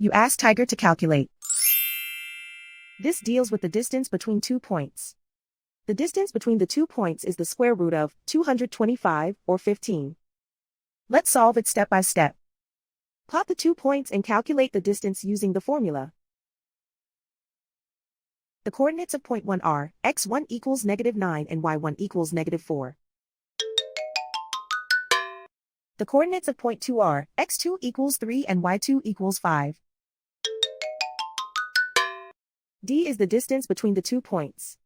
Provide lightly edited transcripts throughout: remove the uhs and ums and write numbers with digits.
You ask Tiger to calculate. This deals with the distance between 2 points. The distance between the 2 points is the square root of 225 or 15. Let's solve it step by step. Plot the 2 points and calculate the distance using the formula. The coordinates of point 1 are x1 equals -9 and y1 equals -4. The coordinates of point 2 are x2 equals 3 and y2 equals 5. D is the distance between the 2 points.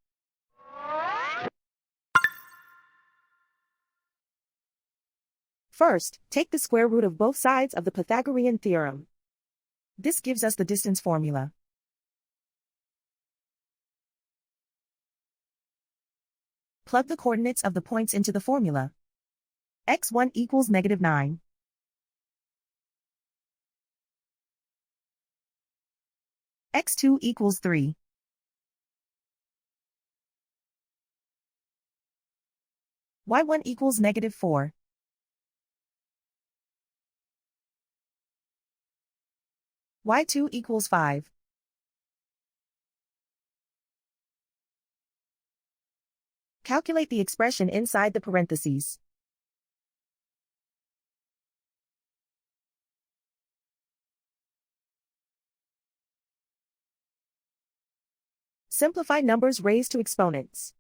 First, take the square root of both sides of the Pythagorean theorem. This gives us the distance formula. Plug the coordinates of the points into the formula. x1 equals -9. x2 equals 3. y1 equals -4. y2 equals 5. Calculate the expression inside the parentheses. Simplify numbers raised to exponents.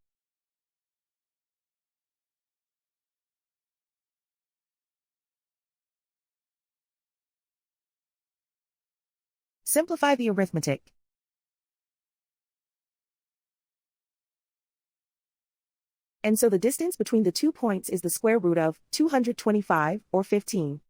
Simplify the arithmetic. And so the distance between the 2 points is the square root of 225 or 15.